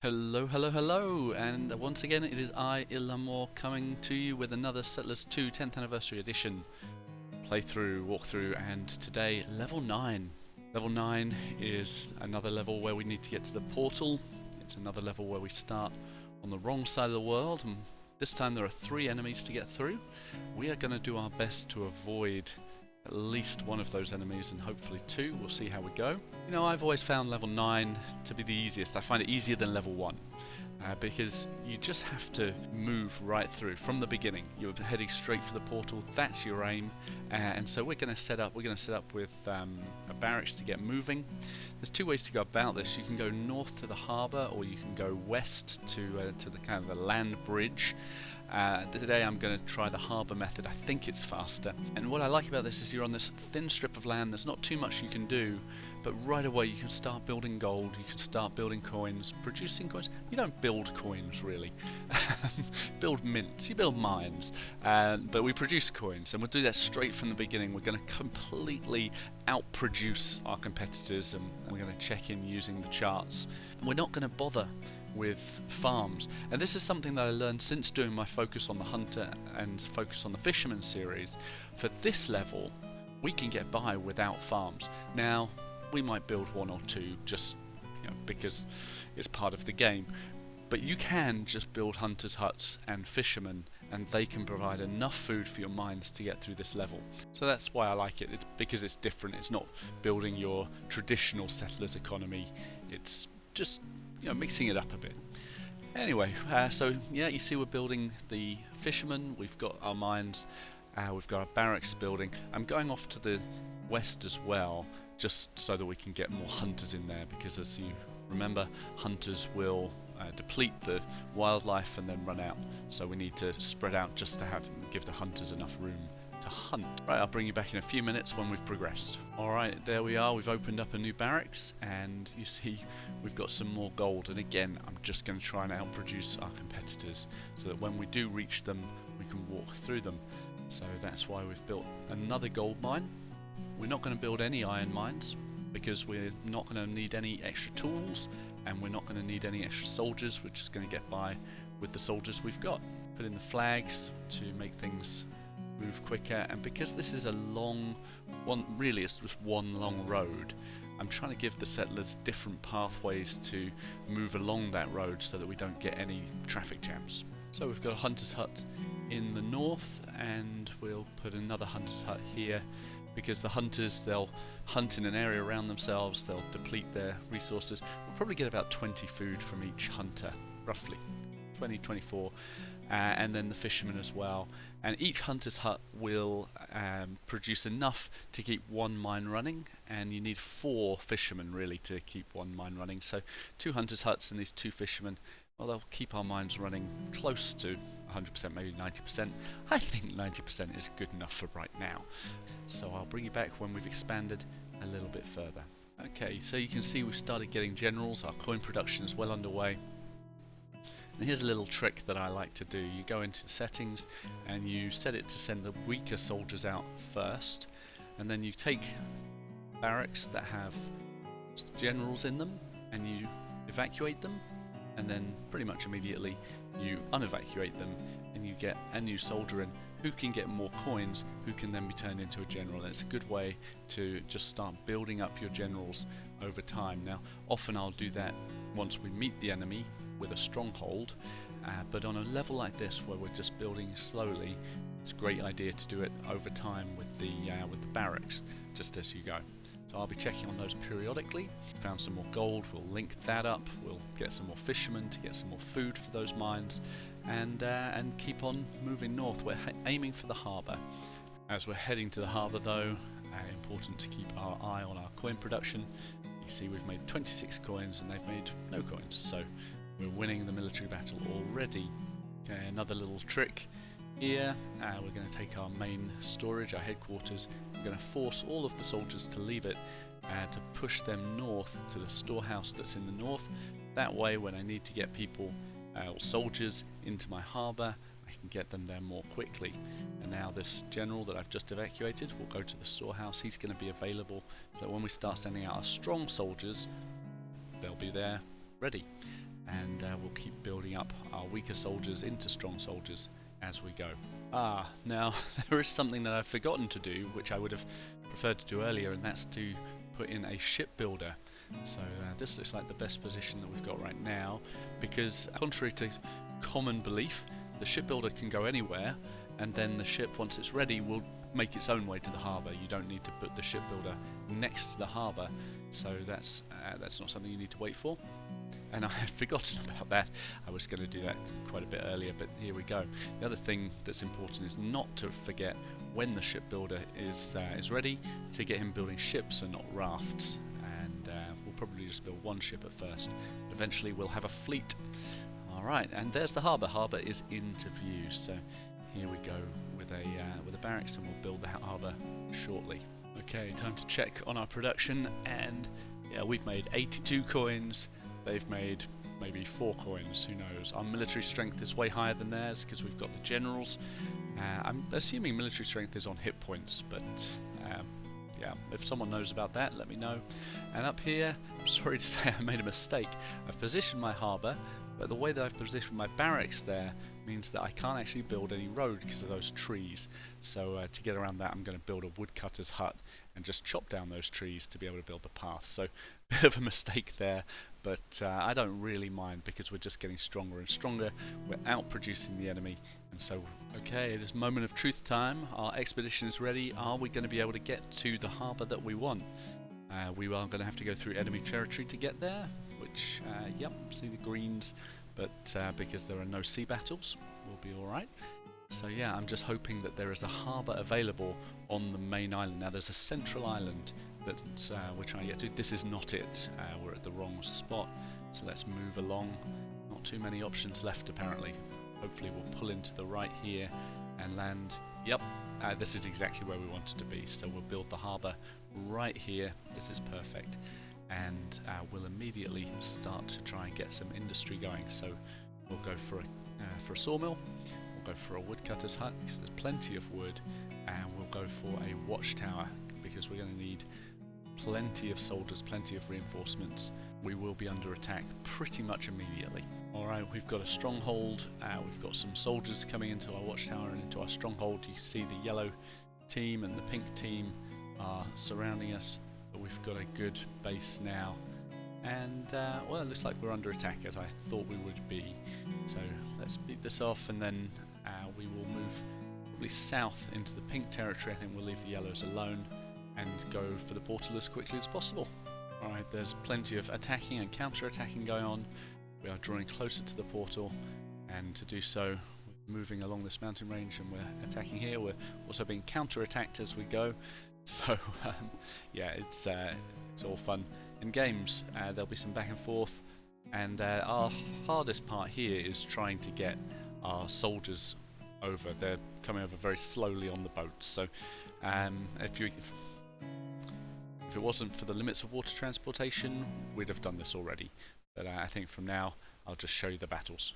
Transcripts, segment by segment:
Hello, hello, hello, and once again it is I, Ilamor, coming to you with another Settlers 2 10th Anniversary Edition playthrough, walkthrough, and today level 9. Level 9 is another level where we need to get to the portal. It's another level where we start on the wrong side of the world, and this time there are 3 enemies to get through. We are going to do our best to avoid at least one of those enemies and hopefully 2. We'll see how we go. You know, I've always found level 9 to be the easiest. I find it easier than level 1 because you just have to move right through from the beginning. You're heading straight for the portal. That's your aim, and so we're going to set up. We're going to set up with a barracks to get moving. There's 2 ways to go about this. You can go north to the harbour, or you can go west to the kind of the land bridge. Today I'm going to try the harbour method. I think it's faster. And what I like about this is you're on this thin strip of land. There's not too much you can do, but right away you can start building gold, you can start building coins, producing coins. You don't build coins really. Build mints, you build mines. But we produce coins, and we'll do that straight from the beginning. We're going to completely outproduce our competitors, and we're going to check in using the charts. We're not going to bother with farms, and this is something that I learned since doing my focus on the hunter and focus on the fisherman series. For this level we can get by without farms. Now we might build 1 or 2 just because it's part of the game, but you can just build hunters' huts and fishermen, and they can provide enough food for your mines to get through this level. So that's why I like it. It's because it's different. It's not building your traditional settlers economy. It's just mixing it up a bit. Anyway, so yeah, you see we're building the fishermen, we've got our mines, we've got our barracks building. I'm going off to the west as well, just so that we can get more hunters in there, because as you remember, hunters will deplete the wildlife and then run out. So we need to spread out just to give the hunters enough room to hunt. Right, I'll bring you back in a few minutes when we've progressed. Alright, there we are. We've opened up a new barracks, and you see we've got some more gold. And again, I'm just going to try and outproduce our competitors so that when we do reach them, we can walk through them. So that's why we've built another gold mine. We're not going to build any iron mines because we're not going to need any extra tools, and we're not going to need any extra soldiers. We're just going to get by with the soldiers we've got. Put in the flags to make things move quicker, and because this is a long one, really it's just one long road, I'm trying to give the settlers different pathways to move along that road so that we don't get any traffic jams. So we've got a hunter's hut in the north, and we'll put another hunter's hut here because the hunters, they'll hunt in an area around themselves, they'll deplete their resources. We'll probably get about 20 food from each hunter, roughly 20, 24. And then the fishermen as well, and each hunter's hut will produce enough to keep 1 mine running, and you need 4 fishermen really to keep 1 mine running. So 2 hunters' huts and these 2 fishermen, well, they'll keep our mines running close to 100%, maybe 90%. I think 90% is good enough for right now, so I'll bring you back when we've expanded a little bit further. Okay, so you can see we've started getting generals. Our coin production is well underway. And here's a little trick that I like to do. You go into the settings and you set it to send the weaker soldiers out first, and then you take barracks that have generals in them and you evacuate them, and then pretty much immediately you unevacuate them and you get a new soldier in who can get more coins, who can then be turned into a general. And it's a good way to just start building up your generals over time. Now often I'll do that once we meet the enemy with a stronghold, but on a level like this where we're just building slowly, it's a great idea to do it over time with the barracks, just as you go. So I'll be checking on those periodically. Found some more gold, we'll link that up, we'll get some more fishermen to get some more food for those mines, and keep on moving north. We're aiming for the harbour. As we're heading to the harbour though, important to keep our eye on our coin production. You see we've made 26 coins and they've made no coins, so we're winning the military battle already. Okay, another little trick here. We're going to take our main storage, our headquarters. We're going to force all of the soldiers to leave it to push them north to the storehouse that's in the north. That way, when I need to get people or soldiers into my harbour, I can get them there more quickly. And now this general that I've just evacuated will go to the storehouse. He's going to be available so that when we start sending out our strong soldiers, they'll be there ready. and we'll keep building up our weaker soldiers into strong soldiers as we go. Now there is something that I've forgotten to do, which I would have preferred to do earlier, and that's to put in a shipbuilder. So this looks like the best position that we've got right now, because contrary to common belief, the shipbuilder can go anywhere, and then the ship, once it's ready, will make its own way to the harbour. You don't need to put the shipbuilder next to the harbour, so that's not something you need to wait for. And I had forgotten about that. I was going to do that quite a bit earlier, but here we go. The other thing that's important is not to forget, when the shipbuilder is ready, to get him building ships and not rafts. And we'll probably just build one ship at first. Eventually we'll have a fleet. Alright, and there's the harbour. Harbour is into view, so here we go with a barracks, and we'll build the harbour shortly. Okay, time to check on our production, and yeah, we've made 82 coins. They've made maybe 4 coins, who knows. Our military strength is way higher than theirs because we've got the generals. I'm assuming military strength is on hit points, but yeah, if someone knows about that, let me know. And up here, I'm sorry to say I made a mistake. I've positioned my harbour, but the way that I've positioned my barracks there means that I can't actually build any road because of those trees. So to get around that, I'm going to build a woodcutter's hut and just chop down those trees to be able to build the path. So a bit of a mistake there, but I don't really mind because we're just getting stronger and stronger. We're out-producing the enemy, and so, okay, it is moment of truth time. Our expedition is ready. Are we going to be able to get to the harbour that we want? We are going to have to go through enemy territory to get there, which, yep, see the greens, but because there are no sea battles, we'll be alright. So yeah, I'm just hoping that there is a harbour available on the main island. Now there's a central island that we're trying to get to. This is not it. We're at the wrong spot, so let's move along. Not too many options left apparently. Hopefully we'll pull into the right here and land. Yep, this is exactly where we wanted to be. So we'll build the harbour right here. This is perfect. And we'll immediately start to try and get some industry going. So we'll go for a sawmill, we'll go for a woodcutter's hut because there's plenty of wood, and we'll go for a watchtower because we're going to need plenty of soldiers, plenty of reinforcements. We will be under attack pretty much immediately. Alright, we've got a stronghold, we've got some soldiers coming into our watchtower and into our stronghold. You can see the yellow team and the pink team are surrounding us, but we've got a good base now. And well, it looks like we're under attack as I thought we would be. So let's beat this off, and then we will move probably south into the pink territory. I think we'll leave the yellows alone and go for the portal as quickly as possible. Alright, there's plenty of attacking and counter-attacking going on. We are drawing closer to the portal, and to do so we're moving along this mountain range, and we're attacking here. We're also being counter-attacked as we go. So yeah, it's all fun and games. There'll be some back and forth, and our hardest part here is trying to get our soldiers over. They're coming over very slowly on the boats, so if it wasn't for the limits of water transportation, we'd have done this already. But I think from now I'll just show you the battles.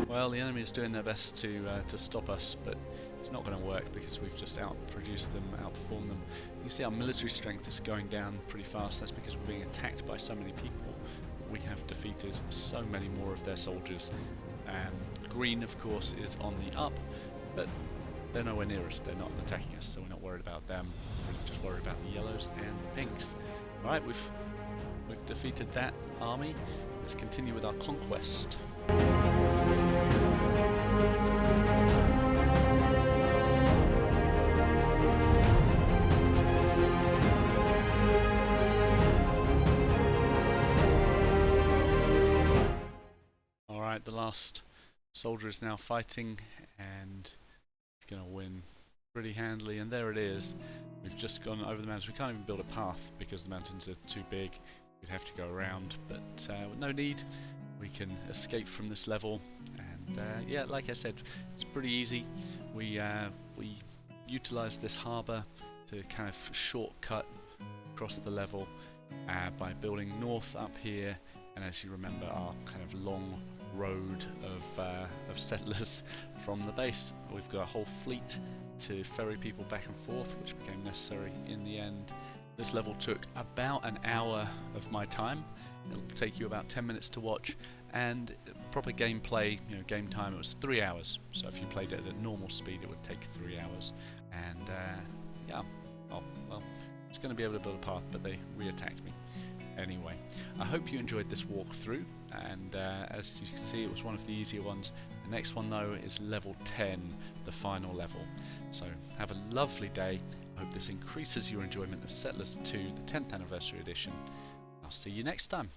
Well, the enemy is doing their best to stop us, but it's not going to work because we've just outproduced them, outperformed them. You can see our military strength is going down pretty fast. That's because we're being attacked by so many people. We have defeated so many more of their soldiers. Green, of course, is on the up, but they're nowhere near us. They're not attacking us, so we're not worried about them. We're just worried about the yellows and the pinks. Right, we've defeated that army. Let's continue with our conquest. Alright, the last soldier is now fighting, and he's going to win pretty handily, and there it is. We've just gone over the mountains. We can't even build a path because the mountains are too big. We'd have to go around, but no need. We can escape from this level, and yeah, like I said, it's pretty easy. We utilise this harbour to kind of shortcut across the level by building north up here, and as you remember, our kind of long road of settlers from the base. We've got a whole fleet to ferry people back and forth, which became necessary in the end. This level took about an hour of my time. It'll take you about 10 minutes to watch, and proper gameplay, game time, it was 3 hours. So if you played it at normal speed, it would take 3 hours. And yeah, well, I was going to be able to build a path, but they re-attacked me. Anyway, I hope you enjoyed this walkthrough, and as you can see, it was one of the easier ones. The next one though is level 10, the final level. So have a lovely day. I hope this increases your enjoyment of Settlers 2, the 10th anniversary edition. I'll see you next time.